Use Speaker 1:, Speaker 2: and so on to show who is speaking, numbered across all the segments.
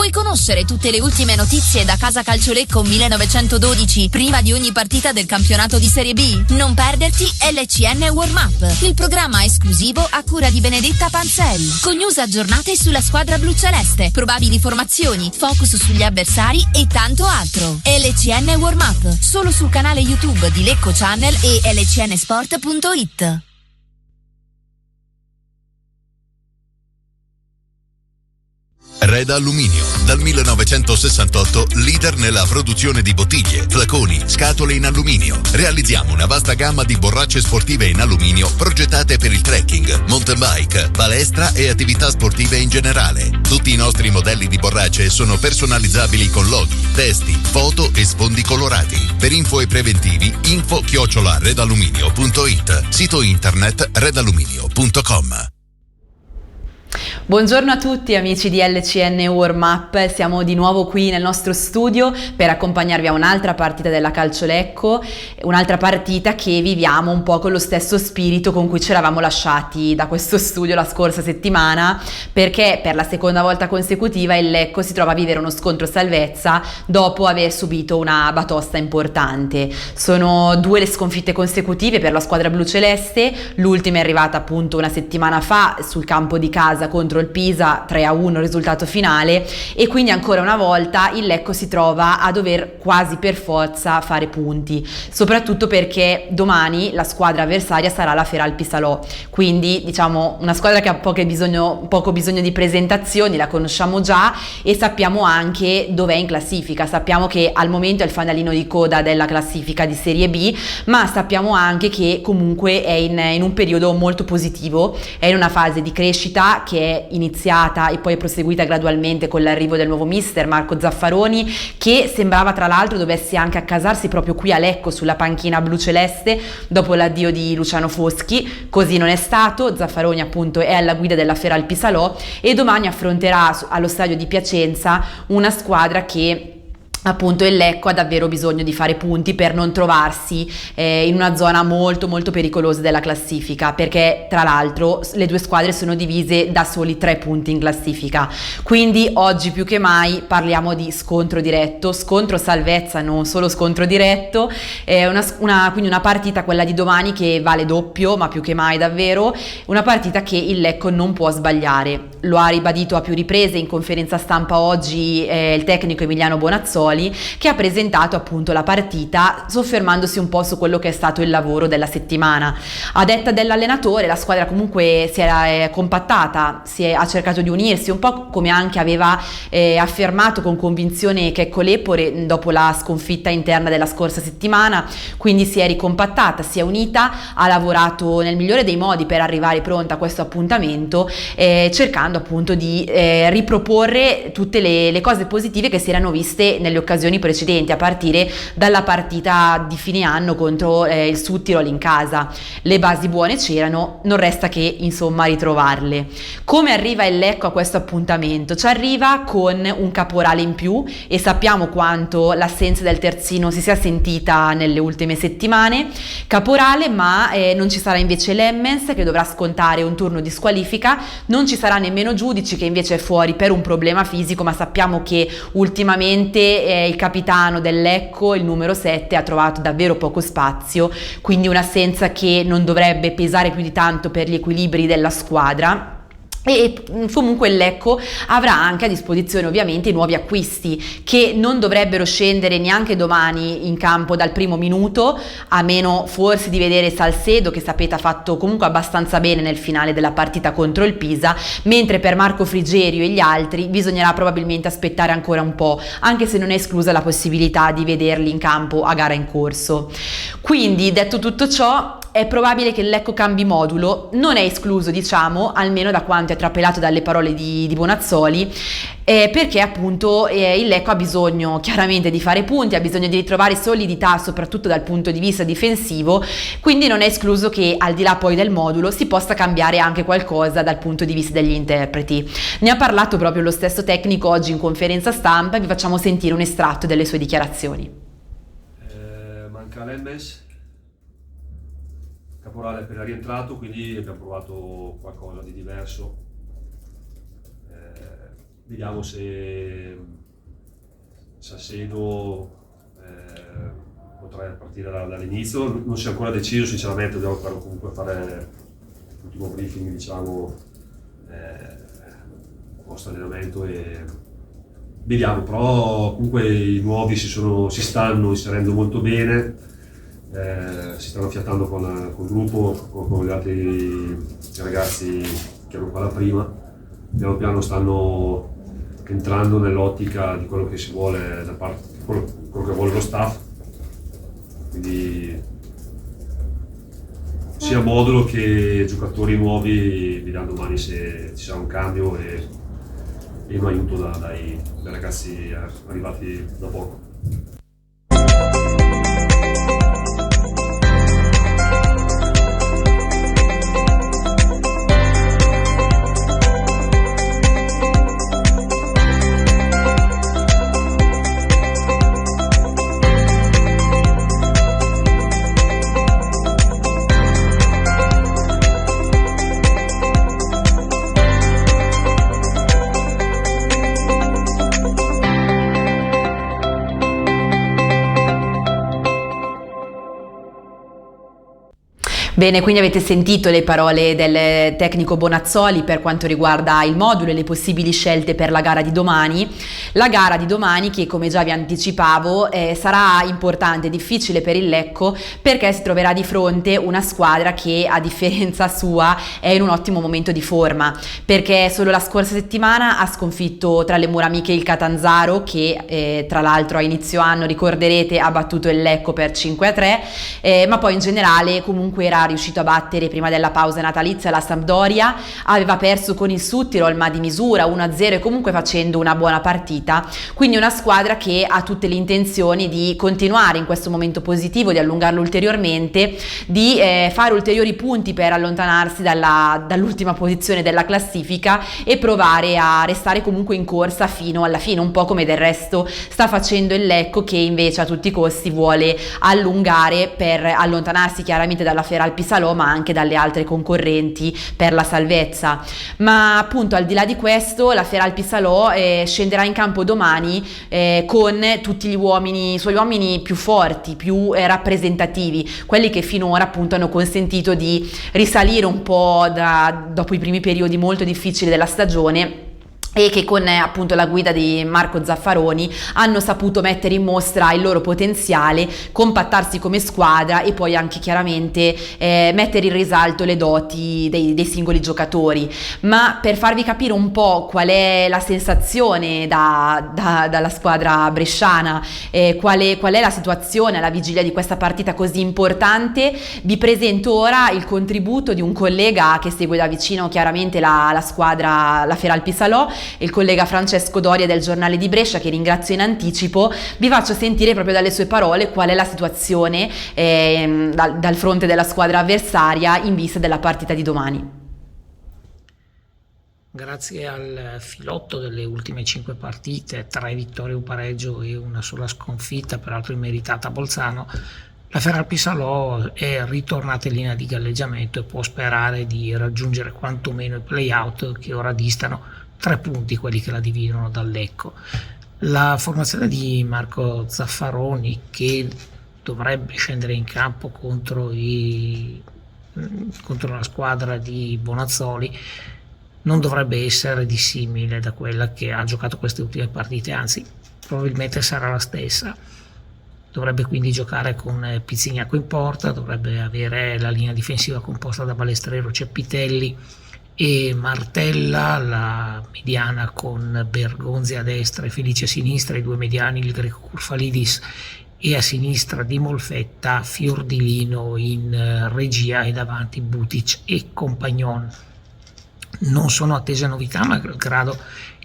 Speaker 1: Vuoi conoscere tutte le ultime notizie da Casa Calciolecco 1912 prima di ogni partita del campionato di Serie B? Non perderti LCN Warm Up, il programma esclusivo a cura di Benedetta Panzeri, con news aggiornate sulla squadra bluceleste, probabili formazioni, focus sugli avversari e tanto altro. LCN Warm Up, solo sul canale YouTube di Lecco Channel e lcnsport.it.
Speaker 2: Reda Alluminio, dal 1968 leader nella produzione di bottiglie, flaconi, scatole in alluminio. Realizziamo una vasta gamma di borracce sportive in alluminio progettate per il trekking, mountain bike, palestra e attività sportive in generale. Tutti i nostri modelli di borracce sono personalizzabili con loghi, testi, foto e sfondi colorati. Per info e preventivi, info@redalluminio.it, sito internet redalluminio.com.
Speaker 3: Buongiorno a tutti amici di LCN Warm Up, siamo di nuovo qui nel nostro studio per accompagnarvi a un'altra partita della Calciolecco, un'altra partita che viviamo un po' con lo stesso spirito con cui ci eravamo lasciati da questo studio la scorsa settimana, perché per la seconda volta consecutiva il Lecco si trova a vivere uno scontro salvezza dopo aver subito una batosta importante. Sono 2 le sconfitte consecutive per la squadra bluceleste, l'ultima è arrivata appunto una settimana fa sul campo di casa contro il Pisa, 3-1 risultato finale, e quindi ancora una volta il Lecco si trova a dover quasi per forza fare punti, soprattutto perché domani la squadra avversaria sarà la Feralpi Salò, quindi diciamo una squadra che ha poco bisogno di presentazioni, la conosciamo già e sappiamo anche dov'è in classifica. Sappiamo che al momento è il fanalino di coda della classifica di Serie B, ma sappiamo anche che comunque è in un periodo molto positivo, è in una fase di crescita che è iniziata e poi è proseguita gradualmente con l'arrivo del nuovo mister Marco Zaffaroni, che sembrava tra l'altro dovesse anche accasarsi proprio qui a Lecco sulla panchina bluceleste dopo l'addio di Luciano Foschi. Così non è stato. Zaffaroni appunto è alla guida della Feralpi Salò e domani affronterà allo stadio di Piacenza una squadra che appunto il Lecco ha davvero bisogno di fare punti per non trovarsi in una zona molto molto pericolosa della classifica, perché tra l'altro le 2 squadre sono divise da soli 3 punti in classifica, quindi oggi più che mai parliamo di scontro diretto, scontro salvezza, non solo scontro diretto, quindi una partita, quella di domani, che vale doppio, ma più che mai davvero una partita che il Lecco non può sbagliare. Lo ha ribadito a più riprese in conferenza stampa oggi il tecnico Emiliano Bonazzoli, che ha presentato appunto la partita soffermandosi un po' su quello che è stato il lavoro della settimana. A detta dell'allenatore, la squadra comunque si era compattata, ha cercato di unirsi, un po' come anche aveva affermato con convinzione Checco Lepore dopo la sconfitta interna della scorsa settimana, quindi si è ricompattata, si è unita, ha lavorato nel migliore dei modi per arrivare pronta a questo appuntamento, cercando appunto di riproporre tutte le cose positive che si erano viste nelle occasioni precedenti, a partire dalla partita di fine anno contro il Südtirol in casa. Le basi buone c'erano, non resta che insomma ritrovarle. Come arriva il Lecco a questo appuntamento? Ci arriva con un caporale in più e sappiamo quanto l'assenza del terzino si sia sentita nelle ultime settimane. Caporale, ma non ci sarà invece Lemmens, che dovrà scontare un turno di squalifica, non ci sarà nemmeno Giudici, che invece è fuori per un problema fisico, ma sappiamo che ultimamente il capitano del Lecco, il numero 7, ha trovato davvero poco spazio, quindi un'assenza che non dovrebbe pesare più di tanto per gli equilibri della squadra. E comunque il Lecco avrà anche a disposizione ovviamente i nuovi acquisti, che non dovrebbero scendere neanche domani in campo dal primo minuto, a meno forse di vedere Salcedo, che sapete ha fatto comunque abbastanza bene nel finale della partita contro il Pisa, mentre per Marco Frigerio e gli altri bisognerà probabilmente aspettare ancora un po', anche se non è esclusa la possibilità di vederli in campo a gara in corso. Quindi, detto tutto ciò, è probabile che il Lecco cambi modulo, non è escluso, diciamo, almeno da quanto è trapelato dalle parole di Bonazzoli, perché appunto il Lecco ha bisogno chiaramente di fare punti, ha bisogno di ritrovare solidità soprattutto dal punto di vista difensivo, quindi non è escluso che al di là poi del modulo si possa cambiare anche qualcosa dal punto di vista degli interpreti. Ne ha parlato proprio lo stesso tecnico oggi in conferenza stampa e vi facciamo sentire un estratto delle sue dichiarazioni.
Speaker 4: Manca Lemmens, Caporale è appena rientrato, quindi abbiamo provato qualcosa di diverso. vediamo se Salcedo potrà partire dall'inizio. Non si è ancora deciso sinceramente, dobbiamo comunque fare l'ultimo briefing, diciamo, post allenamento, e vediamo. Però comunque i nuovi si stanno inserendo molto bene, si stanno affiattando con il gruppo, con gli altri ragazzi che erano qua da prima. Piano piano stanno entrando nell'ottica di quello che si vuole da parte, quello che vuole lo staff, quindi sia modulo che giocatori nuovi vi danno domani se ci sarà un cambio e un aiuto dai ragazzi arrivati da poco.
Speaker 3: Bene, quindi avete sentito le parole del tecnico Bonazzoli per quanto riguarda il modulo e le possibili scelte per la gara di domani. La gara di domani, che come già vi anticipavo sarà importante e difficile per il Lecco, perché si troverà di fronte una squadra che a differenza sua è in un ottimo momento di forma, perché solo la scorsa settimana ha sconfitto tra le mura amiche il Catanzaro, che tra l'altro a inizio anno, ricorderete, ha battuto il Lecco per 5-3, ma poi in generale comunque era riuscito a battere prima della pausa natalizia la Sampdoria, aveva perso con il Südtirol ma di misura 1-0 e comunque facendo una buona partita. Quindi una squadra che ha tutte le intenzioni di continuare in questo momento positivo, di allungarlo ulteriormente, di fare ulteriori punti per allontanarsi dall'ultima posizione della classifica e provare a restare comunque in corsa fino alla fine, un po' come del resto sta facendo il Lecco, che invece a tutti i costi vuole allungare per allontanarsi chiaramente dalla Feralpi Salò ma anche dalle altre concorrenti per la salvezza. Ma appunto, al di là di questo, la Feralpi Salò scenderà in campo domani con tutti i suoi uomini più forti, più rappresentativi, quelli che finora appunto hanno consentito di risalire un po' dopo i primi periodi molto difficili della stagione, e che con appunto la guida di Marco Zaffaroni hanno saputo mettere in mostra il loro potenziale, compattarsi come squadra e poi anche chiaramente mettere in risalto le doti dei singoli giocatori. Ma per farvi capire un po' qual è la sensazione dalla squadra bresciana, qual è la situazione alla vigilia di questa partita così importante, vi presento ora il contributo di un collega che segue da vicino chiaramente la squadra, la Feralpi Salò, il collega Francesco Doria del Giornale di Brescia, che ringrazio in anticipo. Vi faccio sentire proprio dalle sue parole qual è la situazione dal fronte della squadra avversaria in vista della partita di domani.
Speaker 5: Grazie al filotto delle ultime 5 partite, 3 vittorie, un pareggio e una sola sconfitta, peraltro immeritata a Bolzano, la Feralpi Salò è ritornata in linea di galleggiamento e può sperare di raggiungere quantomeno i play-out, che ora distano 3 punti, quelli che la dividono dal Lecco. La formazione di Marco Zaffaroni, che dovrebbe scendere in campo contro la squadra di Bonazzoli, non dovrebbe essere dissimile da quella che ha giocato queste ultime partite, anzi probabilmente sarà la stessa. Dovrebbe quindi giocare con Pizzignaco in porta, dovrebbe avere la linea difensiva composta da Balestrero, Ceppitelli e Martella, la mediana con Bergonzi a destra e Felice a sinistra, i 2 mediani, il greco Kurfalidis, e a sinistra di Molfetta Fiordilino in regia e davanti Butic e Compagnon. Non sono attese novità, malgrado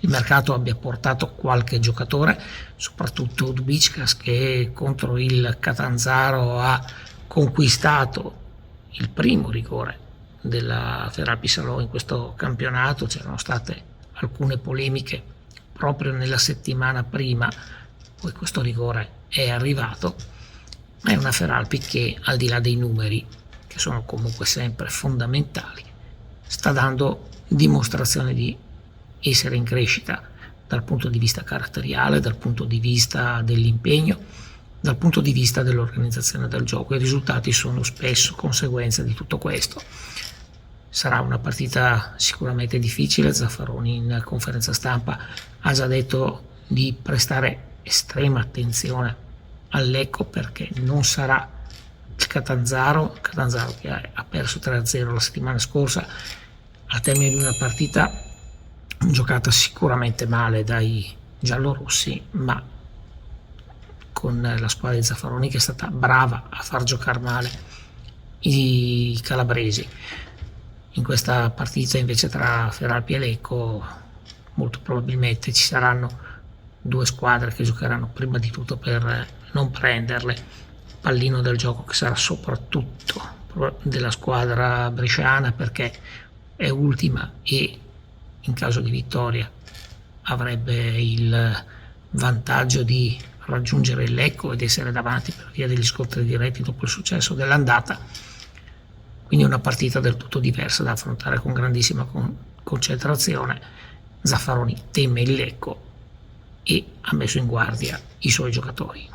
Speaker 5: il mercato abbia portato qualche giocatore, soprattutto Dubickas, che contro il Catanzaro ha conquistato il primo rigore della Feralpi Salò in questo campionato. C'erano state alcune polemiche proprio nella settimana prima, poi questo rigore è arrivato, ma è una Feralpi che, al di là dei numeri, che sono comunque sempre fondamentali, sta dando dimostrazione di essere in crescita. dal punto di vista caratteriale, dal punto di vista dell'impegno, dal punto di vista dell'organizzazione del gioco. I risultati sono spesso conseguenza di tutto questo. Sarà una partita sicuramente difficile. Zaffaroni in conferenza stampa ha già detto di prestare estrema attenzione al Lecco, perché non sarà il Catanzaro che ha perso 3-0 la settimana scorsa al termine di una partita giocata sicuramente male dai giallorossi, ma con la squadra di Zaffaroni che è stata brava a far giocare male i calabresi. In questa partita invece tra Feralpi e Lecco molto probabilmente ci saranno due squadre che giocheranno prima di tutto per non prenderle, pallino del gioco che sarà soprattutto della squadra bresciana, perché è ultima e in caso di vittoria avrebbe il vantaggio di raggiungere il Lecco ed essere davanti per via degli scontri diretti dopo il successo dell'andata. Quindi una partita del tutto diversa da affrontare con grandissima concentrazione. Zaffaroni teme il Lecco e ha messo in guardia i suoi giocatori.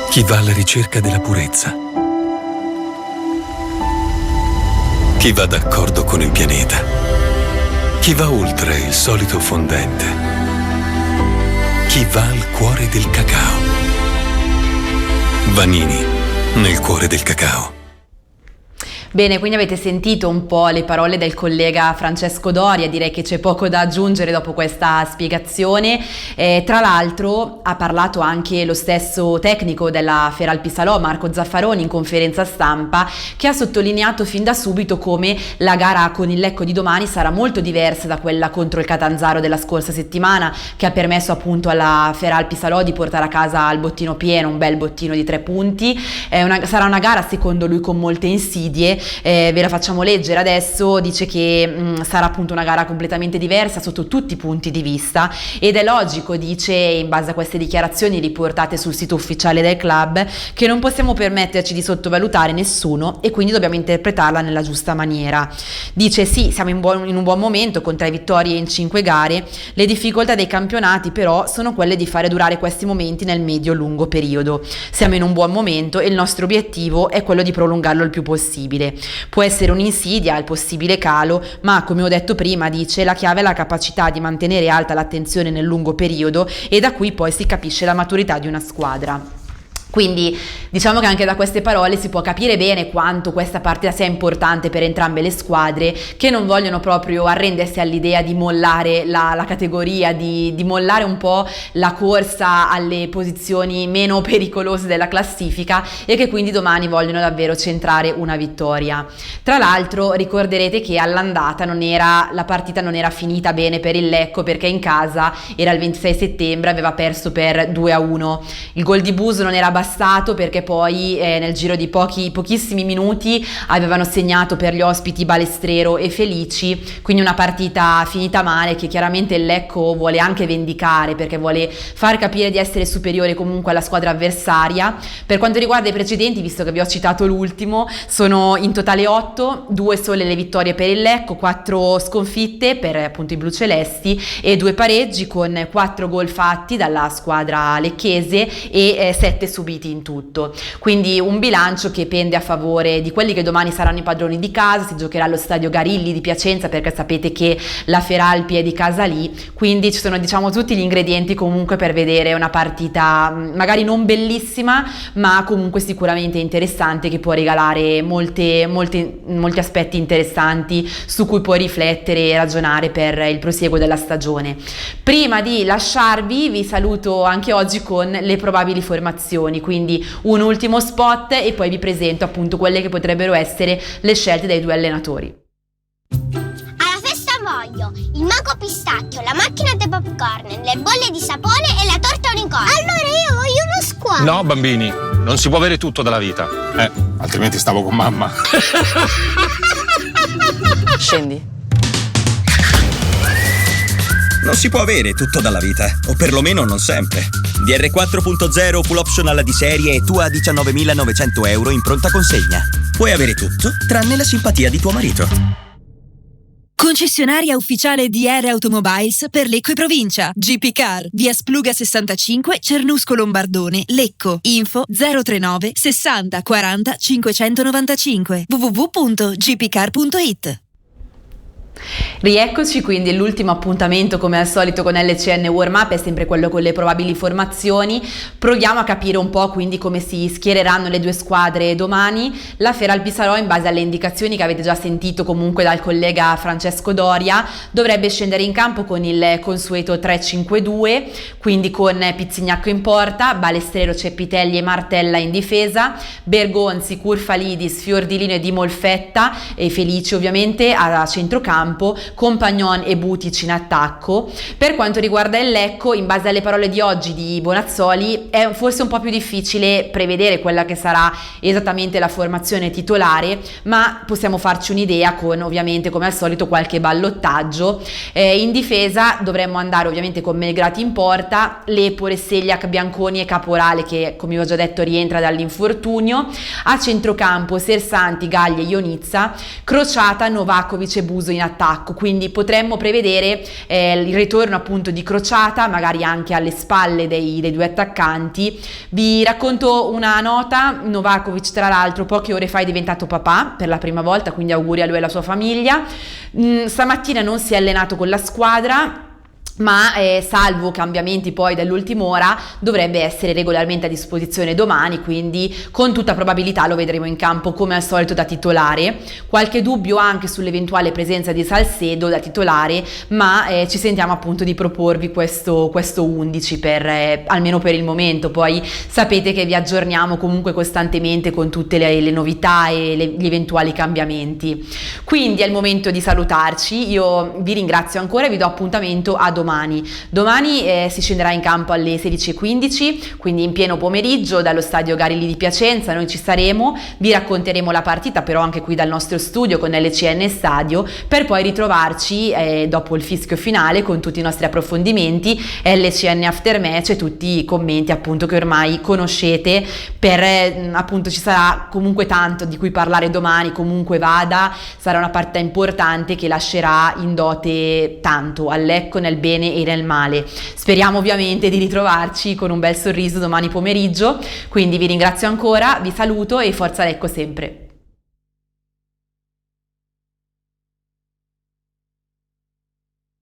Speaker 6: Chi va alla ricerca della purezza, chi va d'accordo con il pianeta, chi va oltre il solito fondente, chi va al cuore del cacao. Vanini, nel cuore del cacao.
Speaker 3: Bene, quindi avete sentito un po' le parole del collega Francesco Doria, direi che c'è poco da aggiungere dopo questa spiegazione. Tra l'altro ha parlato anche lo stesso tecnico della Feralpi Salò, Marco Zaffaroni, in conferenza stampa, che ha sottolineato fin da subito come la gara con il Lecco di domani sarà molto diversa da quella contro il Catanzaro della scorsa settimana, che ha permesso appunto alla Feralpi Salò di portare a casa il bottino pieno, un bel bottino di 3 punti. Sarà una gara secondo lui con molte insidie. Ve la facciamo leggere adesso. Dice che sarà appunto una gara completamente diversa sotto tutti i punti di vista, ed è logico, dice, in base a queste dichiarazioni riportate sul sito ufficiale del club, che non possiamo permetterci di sottovalutare nessuno e quindi dobbiamo interpretarla nella giusta maniera. Dice sì, siamo in un buon momento con 3 vittorie in 5 gare, le difficoltà dei campionati però sono quelle di fare durare questi momenti nel medio-lungo periodo. Siamo in un buon momento e il nostro obiettivo è quello di prolungarlo il più possibile. Può essere un'insidia il possibile calo, ma come ho detto prima, dice, la chiave è la capacità di mantenere alta l'attenzione nel lungo periodo, e da qui poi si capisce la maturità di una squadra. Quindi diciamo che anche da queste parole si può capire bene quanto questa partita sia importante per entrambe le squadre, che non vogliono proprio arrendersi all'idea di mollare la categoria, di mollare un po' la corsa alle posizioni meno pericolose della classifica, e che quindi domani vogliono davvero centrare una vittoria. Tra l'altro ricorderete che all'andata la partita non era finita bene per il Lecco, perché in casa era il 26 settembre, aveva perso per 2-1. Il gol di Buso non era bastato, perché poi nel giro di pochissimi minuti avevano segnato per gli ospiti Balestrero e Felici, quindi una partita finita male che chiaramente il Lecco vuole anche vendicare, perché vuole far capire di essere superiore comunque alla squadra avversaria. Per quanto riguarda i precedenti, visto che vi ho citato l'ultimo, sono in totale 8, 2 sole le vittorie per il Lecco, 4 sconfitte per appunto i blucelesti e 2 pareggi, con 4 gol fatti dalla squadra lecchese e 7 subiti in tutto. Quindi un bilancio che pende a favore di quelli che domani saranno i padroni di casa. Si giocherà allo stadio Garilli di Piacenza, perché sapete che la Feralpi è di casa lì, quindi ci sono, diciamo, tutti gli ingredienti comunque per vedere una partita magari non bellissima, ma comunque sicuramente interessante, che può regalare molti aspetti interessanti su cui puoi riflettere e ragionare per il prosieguo della stagione. Prima di lasciarvi, vi saluto anche oggi con le probabili formazioni, quindi un ultimo spot e poi vi presento appunto quelle che potrebbero essere le scelte dei 2 allenatori.
Speaker 7: Alla festa voglio il mango pistacchio, la macchina dei popcorn, le bolle di sapone e la torta unicorno. Allora io voglio uno squalo.
Speaker 8: No, bambini, non si può avere tutto dalla vita. Altrimenti stavo con mamma.
Speaker 3: Scendi.
Speaker 9: Non si può avere tutto dalla vita, o perlomeno non sempre. DR 4.0 full optional di serie e tua a 19.900 euro in pronta consegna. Puoi avere tutto, tranne la simpatia di tuo marito.
Speaker 10: Concessionaria ufficiale DR Automobiles per Lecco e provincia. GP Car, via Spluga 65, Cernusco Lombardone, Lecco. Info 039 60 40 595 www.gpcar.it.
Speaker 3: Rieccoci, quindi l'ultimo appuntamento come al solito con LCN Warm Up è sempre quello con le probabili formazioni. Proviamo a capire un po' quindi come si schiereranno le due squadre domani. La Feralpisalò, in base alle indicazioni che avete già sentito comunque dal collega Francesco Doria, dovrebbe scendere in campo con il consueto 3-5-2, quindi con Pizzignacco in porta, Balestrero, Ceppitelli e Martella in difesa, Bergonzi, Curfalidis, Fiordilino e Di Molfetta e Felici ovviamente a centrocampo, Compagnon e Butic in attacco. Per quanto riguarda il Lecco, in base alle parole di oggi di Bonazzoli, è forse un po' più difficile prevedere quella che sarà esattamente la formazione titolare, ma possiamo farci un'idea con ovviamente come al solito qualche ballottaggio. In difesa dovremmo andare ovviamente con Melgrati in porta, Lepore, Segliac, Bianconi e Caporale che come vi ho già detto rientra dall'infortunio, a centrocampo Sersanti, Gaglia e Ionizza, Crociata, Novakovic e Buso in attacco, quindi potremmo prevedere il ritorno appunto di Crociata, magari anche alle spalle dei due attaccanti. Vi racconto una nota: Novakovic tra l'altro poche ore fa è diventato papà per la prima volta, quindi auguri a lui e alla sua famiglia. Stamattina non si è allenato con la squadra, ma salvo cambiamenti poi dell'ultima ora dovrebbe essere regolarmente a disposizione domani, quindi con tutta probabilità lo vedremo in campo come al solito da titolare. Qualche dubbio anche sull'eventuale presenza di Salcedo da titolare, ma ci sentiamo appunto di proporvi questo 11 almeno per il momento. Poi sapete che vi aggiorniamo comunque costantemente con tutte le novità e gli eventuali cambiamenti. Quindi è il momento di salutarci. Io vi ringrazio ancora e vi do appuntamento a domani. Domani si scenderà in campo alle 16:15, quindi in pieno pomeriggio dallo stadio Garilli di Piacenza. Noi ci saremo, vi racconteremo la partita però anche qui dal nostro studio con LCN Stadio, per poi ritrovarci dopo il fischio finale con tutti i nostri approfondimenti, LCN After Match e tutti i commenti appunto che ormai conoscete. Appunto ci sarà comunque tanto di cui parlare domani, comunque vada, sarà una partita importante che lascerà in dote tanto al Lecco nel bene e nel male. Speriamo ovviamente di ritrovarci con un bel sorriso domani pomeriggio, quindi vi ringrazio ancora, vi saluto e forza Lecco sempre.